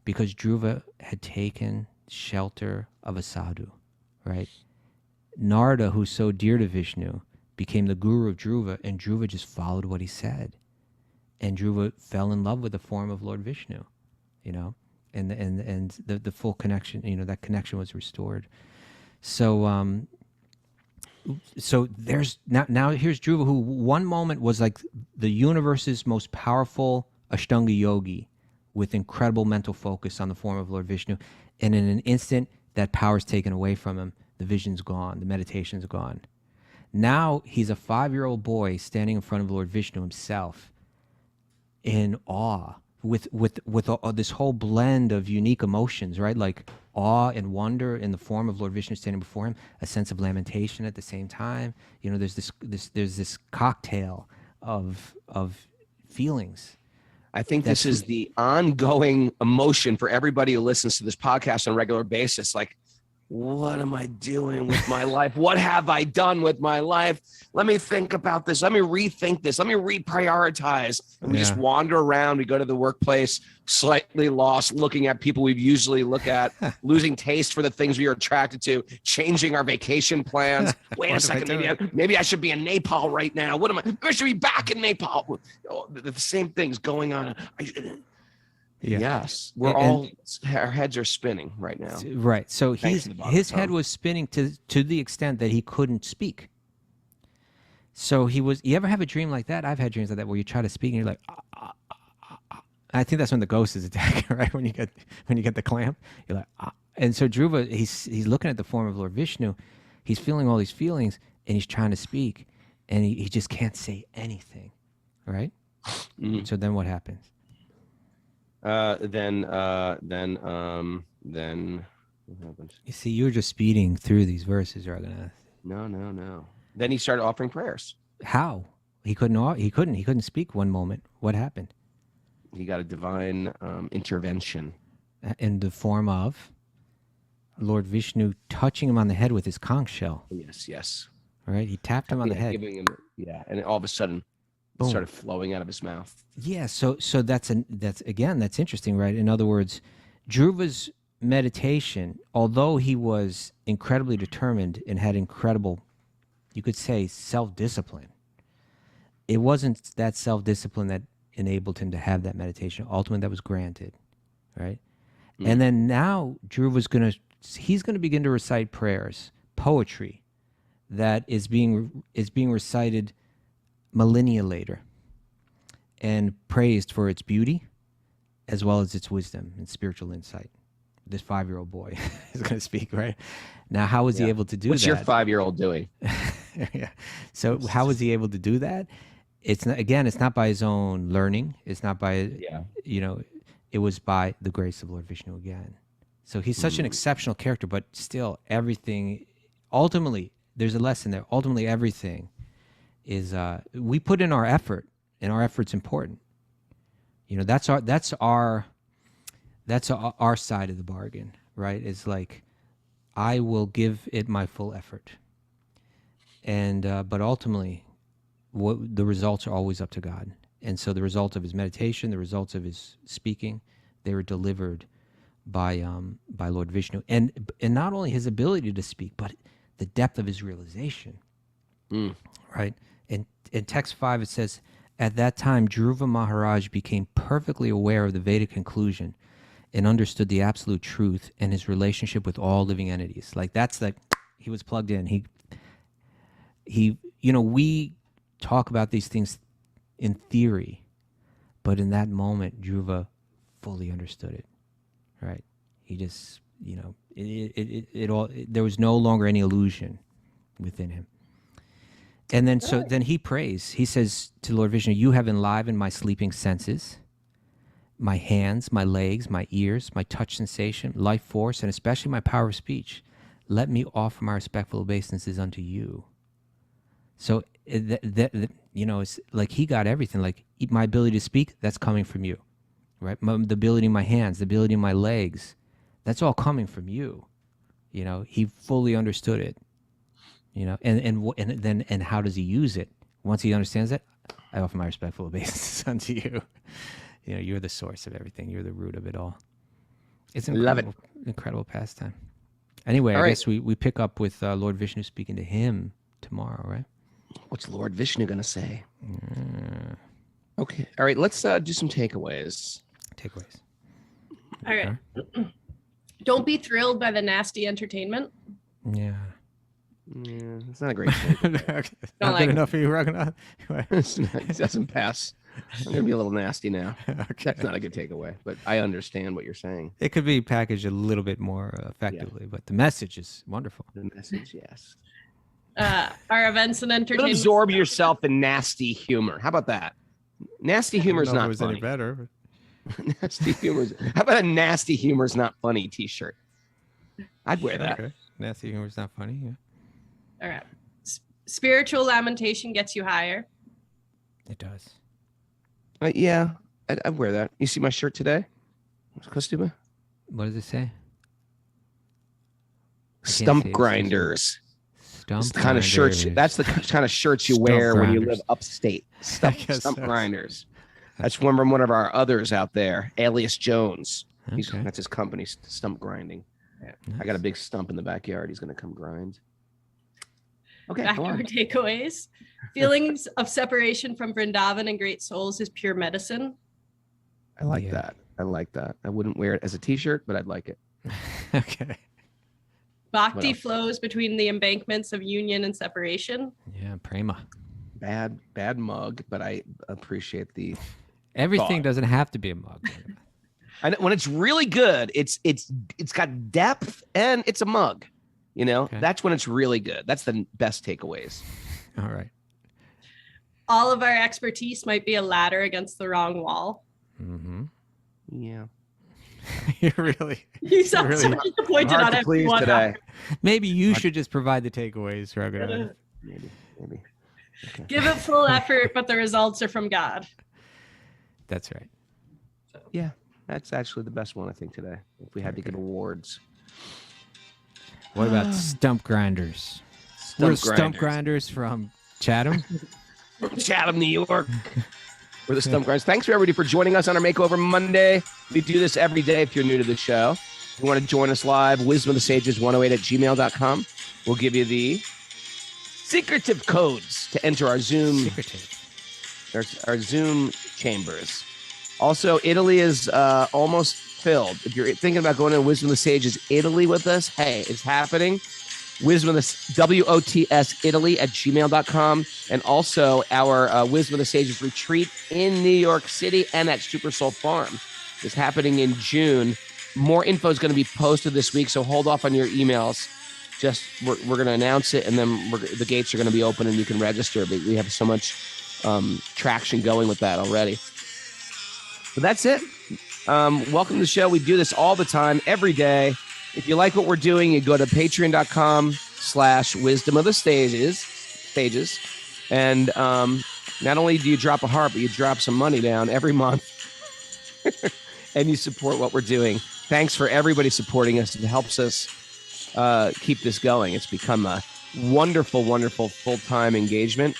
Because Dhruva had taken shelter of a sadhu, right? Narada, who's so dear to Vishnu, became the guru of Dhruva, and Dhruva just followed what he said. And Dhruva fell in love with the form of Lord Vishnu, you know, and the full connection, you know, that connection was restored. So so there's now here's Dhruva, who one moment was like the universe's most powerful Ashtanga yogi with incredible mental focus on the form of Lord Vishnu, and in an instant that power's taken away from him, the vision's gone, the meditation's gone. Now he's a 5-year-old boy standing in front of Lord Vishnu himself, in awe, with all, this whole blend of unique emotions, right? Like awe and wonder in the form of Lord Vishnu standing before him, a sense of lamentation at the same time. You know, there's this cocktail of feelings. I think this is the ongoing emotion for everybody who listens to this podcast on a regular basis. Like, what am I doing with my life? What have I done with my life? Let me think about this. Let me rethink this. Let me reprioritize. And we just wander around. We go to the workplace, slightly lost, looking at people we usually look at, losing taste for the things we are attracted to, changing our vacation plans. Wait a second, maybe I should be in Nepal right now. What am I? I should be back in Nepal. The same things going on. Yes, we're our heads are spinning right now. Right. So his head was spinning to the extent that he couldn't speak. So you ever have a dream like that? I've had dreams like that where you try to speak and you're like, I think that's when the ghost is attacking, right? When you get the clamp, you're like, and so Dhruva, he's looking at the form of Lord Vishnu, he's feeling all these feelings and he's trying to speak and he just can't say anything, right? Mm-hmm. So then what happens? Then what happened? You see, you're just speeding through these verses, Raghunath. No. Then he started offering prayers. How? He couldn't speak one moment. What happened? He got a divine intervention. In the form of Lord Vishnu touching him on the head with his conch shell. Yes. Right? He tapped him on the head. Giving him, and all of a sudden, it started flowing out of his mouth. Yeah, so that's interesting, right? In other words, Dhruva's meditation, although he was incredibly determined and had incredible, you could say, self-discipline, it wasn't that self-discipline that enabled him to have that meditation. Ultimately, that was granted, right? Mm. And then now Dhruva's he's gonna begin to recite prayers, poetry that is being recited millennia later and praised for its beauty as well as its wisdom and spiritual insight. This 5-year-old boy is going to speak, right? Now, how was he able to do that? What's your 5-year-old doing? Yeah. So how was he able to do that? It's not by his own learning. It's not by, it was by the grace of Lord Vishnu again. So he's such an exceptional character, but still everything, ultimately, there's a lesson there. Ultimately, everything is we put in our effort, and our effort's important. That's our side of the bargain, right? It's like I will give it my full effort, and but ultimately, the results are always up to God. And so the results of his meditation, the results of his speaking, they were delivered by Lord Vishnu, and not only his ability to speak, but the depth of his realization, right? In text 5, it says, at that time, Dhruva Maharaj became perfectly aware of the Vedic conclusion and understood the absolute truth and his relationship with all living entities. Like he was plugged in. We talk about these things in theory, but in that moment, Dhruva fully understood it, right? He just, there was no longer any illusion within him. And then, then he prays. He says to Lord Vishnu, you have enlivened my sleeping senses, my hands, my legs, my ears, my touch sensation, life force, and especially my power of speech. Let me offer my respectful obeisances unto you. So, it's like he got everything. Like my ability to speak, that's coming from you, right? The ability in my hands, the ability in my legs, that's all coming from you. He fully understood it. And how does he use it? Once he understands it, I offer my respectful obeisances unto you. You're the source of everything. You're the root of it all. It's incredible, incredible pastime. Anyway, All I right. guess we pick up with Lord Vishnu speaking to him tomorrow, right? What's Lord Vishnu going to say? Okay. All right. Let's do some takeaways. Takeaways. All right. Don't be thrilled by the nasty entertainment. Yeah. Yeah, it's not a great takeaway. Okay. Don't Not like good it. enough for you, Raghunath? It doesn't pass. I'm going to be a little nasty now. Okay. That's not a good takeaway, but I understand what you're saying. It could be packaged a little bit more effectively, but the message is wonderful. The message, yes. Our events and Don't entertainment. absorb yourself in nasty humor. How about that? Nasty humor is I don't know if not it was funny. any better. Nasty humor. How about a nasty humor is not funny T-shirt? I'd wear that. Okay. Nasty humor is not funny. Yeah. All right. Spiritual lamentation gets you higher. It does. Yeah, I'd wear that. You see my shirt today, Kaustubha? What does it say? Stump see it. grinders. Stump It's the kind of shirts. grinders. That's the kind of shirts you Stump wear when you grinders. live upstate. I guess Stump so. grinders. That's from one of our others out there, Alias Jones. Okay. That's his company, Stump Grinding. Yeah. I got a big stump in the backyard. He's going to come grind. Okay, Back go to our on. takeaways. Feelings of separation from Vrindavan and great souls is pure medicine. I like Yeah. that. I like that. I wouldn't wear it as a T-shirt, but I'd like it. Okay. Bhakti else? flows between the embankments of union and separation. Yeah, prema. Bad mug, but I appreciate the. Everything Thought. doesn't have to be a mug. And when it's really good, it's got depth and it's a mug. You know, Okay. that's when it's really good. That's the best takeaways. All right. All of our expertise might be a ladder against the wrong wall. Mm-hmm. Yeah. You really. You sound Really so disappointed Hard on to please everyone. today. Maybe you should just provide the takeaways, Raghunath. Maybe. Okay. Give it full effort, but the results are from God. That's right. Yeah, that's actually the best one I think today. If we had to give awards. What about stump grinders? We're stump grinders from Chatham. Chatham, New York. We're the Stump Grinders. Thanks for everybody for joining us on our Makeover Monday. We do this every day if you're new to the show. If you want to join us live, wisdomofthesages108@gmail.com. We'll give you the secretive codes to enter our Zoom our Zoom chambers. Also, Italy is almost filled. If you're thinking about going to Wisdom of the Sages Italy with us, hey, it's happening. Wisdom of the WOTS Italy at gmail.com. And also our Wisdom of the Sages retreat in New York City and at Super Soul Farm is happening in June. More info is going to be posted this week, so hold off on your emails. Just we're going to announce it, and then the gates are going to be open and you can register. But we have so much traction going with that already. So that's it. Welcome to the show. We do this all the time, every day. If you like what we're doing, you go to patreon.com/wisdom of the stages. And not only do you drop a heart, but you drop some money down every month and you support what we're doing. Thanks for everybody supporting us. It helps us keep this going. It's become a wonderful, wonderful full-time engagement,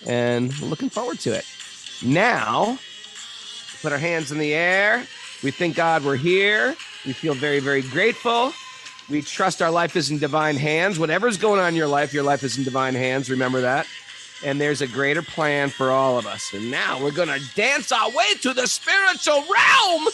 and we're looking forward to it. Now, put our hands in the air. We thank God we're here. We feel very, very grateful. We trust our life is in divine hands. Whatever's going on in your life is in divine hands. Remember that. And there's a greater plan for all of us. And now we're going to dance our way to the spiritual realm